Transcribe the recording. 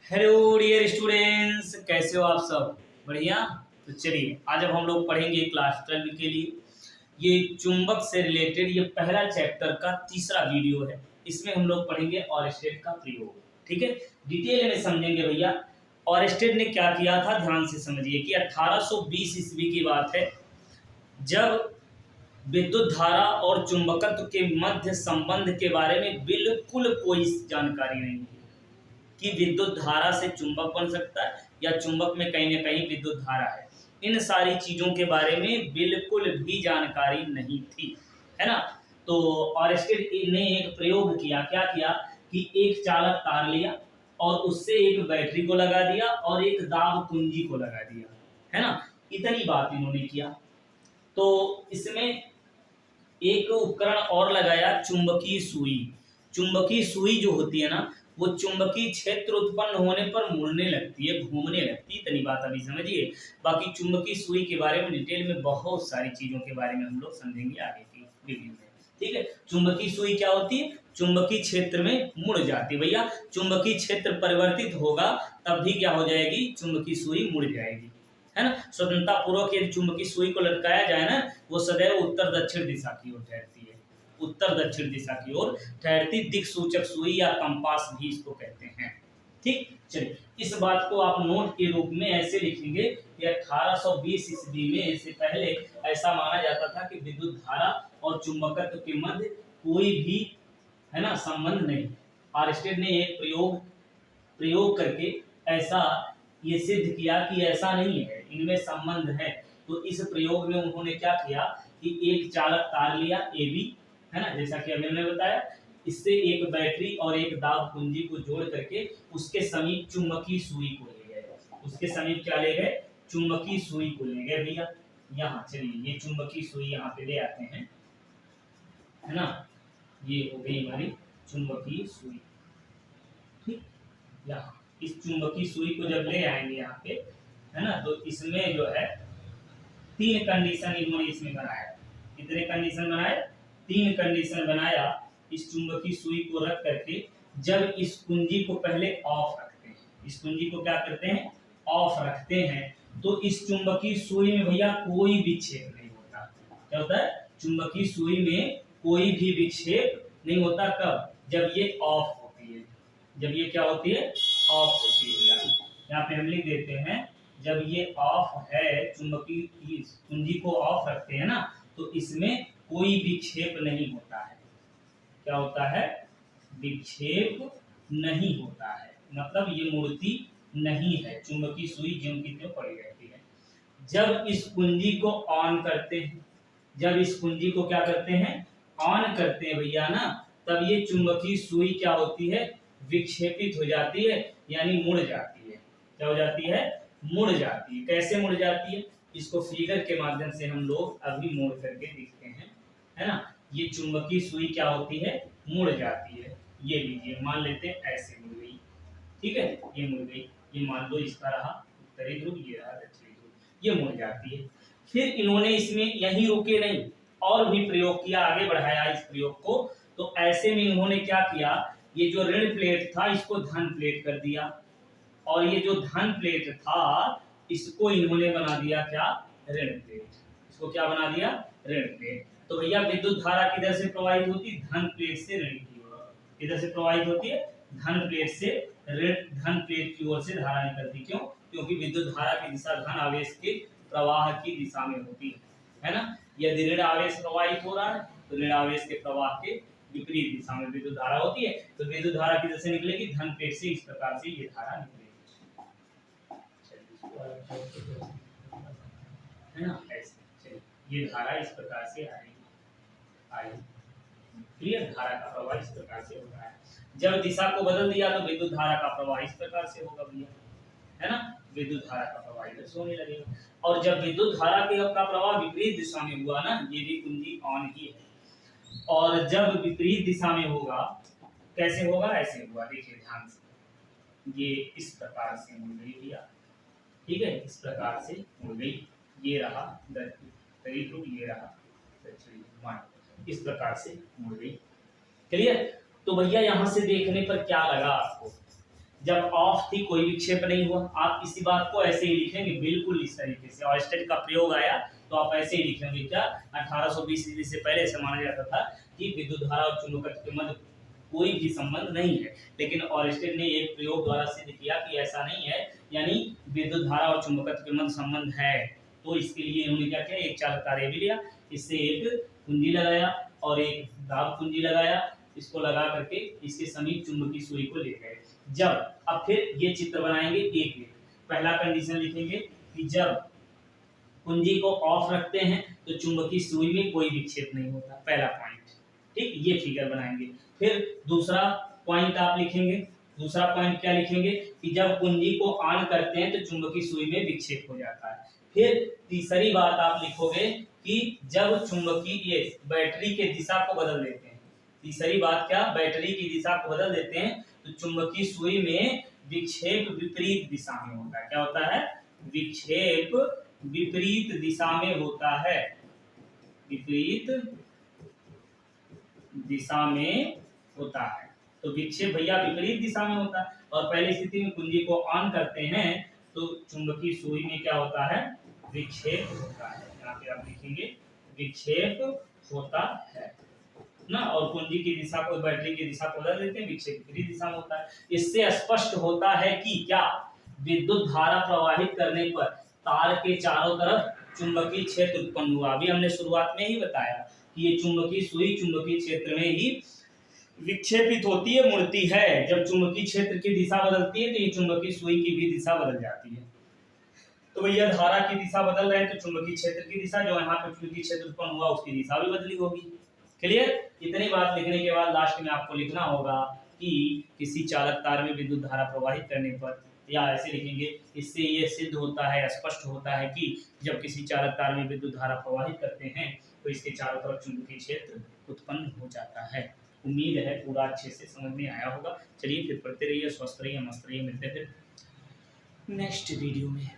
Hello dear students, कैसे हो आप सब? बढ़िया। तो चलिए आज अब हम लोग पढ़ेंगे क्लास 12 के लिए ये चुंबक से रिलेटेड ये पहला चैप्टर का तीसरा वीडियो है। इसमें हम लोग पढ़ेंगे ऑरस्टेड का प्रयोग। ठीक है, डिटेल में समझेंगे भैया। ऑरस्टेड ने क्या किया था, ध्यान से समझिए कि 1820 ईस्वी की बात है, जब विद्युत धारा और चुंबकत्व के मध्य संबंध के बारे में बिल्कुल कोई जानकारी नहीं थी कि विद्युत धारा से चुंबक बन सकता है या चुंबक में कहीं ना कहीं विद्युत धारा है। इन सारी चीजों के बारे में बिल्कुल भी जानकारी नहीं थी, है ना। तो ऑरस्टेड ने एक प्रयोग किया, क्या किया कि एक चालक तार लिया और उससे एक बैटरी को लगा दिया और एक दाब कुंजी को लगा दिया, है ना। इतनी बात इन्होंने किया। तो इसमें एक उपकरण और लगाया, चुंबकीय सुई। चुंबकीय सुई जो होती है ना, वो चुंबकीय क्षेत्र उत्पन्न होने पर मुड़ने लगती है, घूमने लगती है। इतनी बात अभी समझिए। बाकी चुंबकीय सुई के बारे में डिटेल में बहुत सारी चीजों के बारे में हम लोग समझेंगे आगे की वीडियो में। ठीक है, चुंबकीय सुई क्या होती है? चुंबकीय क्षेत्र में मुड़ जाती है भैया। चुंबकीय क्षेत्र परिवर्तित होगा तब भी क्या हो जाएगी, चुंबकीय सुई मुड़ जाएगी, है ना। स्वतंत्रता पूर्वक यदि चुंबकीय सुई को लटकाया जाए ना, वो सदैव उत्तर दक्षिण दिशा की ओर ठहरती है। उत्तर दक्षिण दिशा की ओर ठहरती दिक सूचक सुई या कंपास भी इसको कहते हैं। ठीक, चलिए इस बात को आप नोट के रूप में ऐसे लिखेंगे कि 1820 ईस्वी में, इससे पहले ऐसा माना जाता था कि विद्युत धारा और चुंबकत्व के मध्य कोई भी, है ना, संबंध नहीं। ऑरस्टेड ने एक प्रयोग करके ऐसा ये सिद्ध किया कि ऐसा नहीं है, इनमें संबंध है। तो इस प्रयोग में उन्होंने क्या किया कि एक चालक तार लिया ए बी, है ना, जैसा कि अभी मैंने बताया। इससे एक बैटरी और एक दाब कुंजी को जोड़ करके उसके समीप चुंबकीय सुई को ले गए। उसके समीप क्या ले गए? चुंबकीय सुई को ले गए भैया। यहाँ चलिए ये चुंबकीय सुई यहाँ पे ले आते हैं, है ना। ये हो गई हमारी चुंबकीय सुई। ठीक, यहाँ इस चुंबकीय सुई को जब ले आएंगे यहाँ पे, है ना, तो इसमें जो है 3 कंडीशन इन्होंने इसमें बनाया। कितने कंडीशन बनाए? 3 कंडीशन बनाया। इस चुंबकीय सुई को रख करके जब इस कुंजी को पहले ऑफ रखते हैं, इस कुंजी को क्या करते हैं? ऑफ रखते हैं, तो इस चुंबकीय सुई में भैया कोई विक्षेप नहीं होता। क्या होता है? चुंबकीय सुई में कोई भी विक्षेप नहीं होता। कब? जब ये ऑफ होती है। जब ये क्या होती है? ऑफ होती है। यहाँ पे हम लिख देते हैं, जब ये ऑफ है, चुंबकीय कुंजी को ऑफ रखते हैं ना, तो इसमें कोई विक्षेप नहीं होता है। क्या होता है? विक्षेप नहीं होता है, मतलब ये मुड़ती नहीं है। चुंबकीय सुई ज्यों की त्यों पड़ी रहती है। जब इस कुंजी को ऑन करते हैं, जब इस कुंजी को क्या करते हैं? ऑन करते हैं भैया ना, तब ये चुंबकीय सुई क्या होती है? विक्षेपित हो जाती है, यानी मुड़ जाती है। क्या हो जाती है? मुड़ जाती है। कैसे मुड़ जाती है? इसको फिगर के माध्यम से हम लोग अभी मोड़ करके देखते हैं, है ना। ये चुंबकीय सुई क्या होती है? मुड़ जाती है। ये लीजिए, मान लेते हैं ऐसे मुड़ गई। ठीक है, ये मुड़ गई। ये मान लो इसका रहा उत्तरी ध्रुव, ये रहा दक्षिणी ध्रुव, ये मुड़ जाती है। फिर इन्होंने इसमें यही रुके नहीं, और भी प्रयोग किया, आगे बढ़ाया इस प्रयोग को। तो ऐसे में इन्होंने क्या किया, ये जो ऋण प्लेट था इसको धन प्लेट कर दिया, और ये जो धन प्लेट था इसको इन्होंने बना दिया क्या? ऋण प्लेट। इसको क्या बना दिया? ऋण प्लेट। तो भैया विद्युत धारा किधर से प्रवाहित होती? धन प्लेट से ऋण की ओर। किधर से प्रवाहित होती है? धन प्लेट से ऋण। धन प्लेट की ओर से धारा निकलती। क्यों? क्योंकि विद्युत धारा की दिशा धन आवेश के प्रवाह की दिशा में होती है ना। यदि ऋण आवेश प्रवाहित हो रहा है तो ऋण आवेश के प्रवाह के विपरीत दिशा में विद्युत धारा होती है। तो विद्युत धारा किधर से निकलेगी? धन प्लेट से। इस प्रकार से ये धारा निकलेगी, है ना, ऐसे। चलिए ये धारा इस प्रकार से आएगी। क्लियर? धारा का प्रवाह इस प्रकार से होता है। जब दिशा को बदल दिया तो विद्युत धारा का प्रवाह इस प्रकार से होगा भैया, है ना। विद्युत धारा का प्रवाह इधर से होने लगेगा। और जब विद्युत धारा का प्रवाह विपरीत दिशा में हुआ ना, ये भी कुंजी ऑन ही है, और जब विपरीत दिशा में होगा, कैसे होगा? ऐसे होगा, देखिए ध्यान से। ये इस प्रकार से मुड़ गई भैया। ठीक है, इस प्रकार से मुड़ गई। ये रहा उत्तरी ध्रुव, ये रहा दक्षिणी ध्रुव, इस प्रकार से मुड़ गई। क्लियर? तो भैया यहाँ से देखने पर क्या लगा आपको? जब ऑफ थी कोई विक्षेप नहीं हुआ। आप इसी बात को ऐसे ही लिखेंगे, बिल्कुल इस तरीके से। ऑयस्टेड का प्रयोग आया तो आप ऐसे ही लिखेंगे। क्या 1820 ईस्वी से पहले से माना जाता था कि विद्युत धारा और चुंबकत्व के मध्य कोई भी संबंध नहीं है, लेकिन ऑयस्टेड ने एक प्रयोग द्वारा सिद्ध किया कि ऐसा नहीं है, यानी विद्युत धारा और चुंबकत्व के मध्य संबंध है। तो इसके लिए उन्होंने क्या किया, एक चालक तार भी लिया, इससे एक कुंजी लगाया और एक दाब कुंजी लगाया, इसको लगा करके इसके समीप चुंबकीय सुई को ले गए। जब अब फिर ये चित्र बनाएंगे एक एक। पहला कंडीशन लिखेंगे कि जब कुंजी को ऑफ रखते हैं तो चुंबकीय सुई में कोई विक्षेप नहीं होता, पहला पॉइंट। ठीक, ये फिगर बनाएंगे। फिर दूसरा पॉइंट आप लिखेंगे, दूसरा पॉइंट क्या लिखेंगे कि जब कुंजी को ऑन करते हैं तो चुंबकीय सुई में विक्षेप हो जाता है। फिर तीसरी बात आप लिखोगे कि जब चुंबकीय बैटरी के दिशा को बदल देते हैं, तीसरी बात क्या, बैटरी की दिशा को बदल देते हैं तो चुंबकीय सुई में विक्षेप विपरीत दिशा में होता है। क्या होता है, विक्षेप विपरीत दिशा में होता है, विपरीत दिशा में होता है। तो विक्षेप भैया विपरीत दिशा में होता है। और पहली स्थिति में कुंजी को ऑन करते हैं तो चुंबकीय सुई में क्या होता है, विक्षेप होता है। यहाँ पे आप लिखेंगे विक्षेप होता है ना। और कुंजी की दिशा को, बैटरी की दिशा को बदल देते हैं, विक्षेप विपरीत दिशा में होता है। इससे स्पष्ट होता है कि क्या, विद्युत धारा प्रवाहित करने पर तार के चारों तरफ चुंबकीय क्षेत्र उत्पन्न हुआ। अभी हमने शुरुआत में ही बताया कि ये चुंबकीय सुई चुंबकीय क्षेत्र में ही विक्षेपित होती है, मुड़ती है। जब चुंबकीय क्षेत्र की दिशा बदलती है तो ये चुंबकीय सुई की भी दिशा बदल जाती है। तो भैया धारा की दिशा बदल रहे हैं तो चुंबकीय क्षेत्र की दिशा, जो यहाँ पे चुंबकीय क्षेत्र उत्पन्न हुआ उसकी दिशा भी बदली होगी। क्लियर। इतनी बात लिखने के बाद लास्ट में आपको लिखना होगा कि किसी चालक तार में विद्युत धारा प्रवाहित करने पर, या ऐसे लिखेंगे, इससे ये सिद्ध होता है, स्पष्ट होता है कि जब किसी चालक तार में विद्युत धारा प्रवाहित करते हैं तो इसके चारों तरफ चुंबकीय क्षेत्र उत्पन्न हो जाता है। उम्मीद है पूरा अच्छे से समझ में आया होगा। चलिए फिर पढ़ते रहिए, स्वस्थ रहिए, मस्त रहिए। मिलते हैं फिर नेक्स्ट वीडियो में।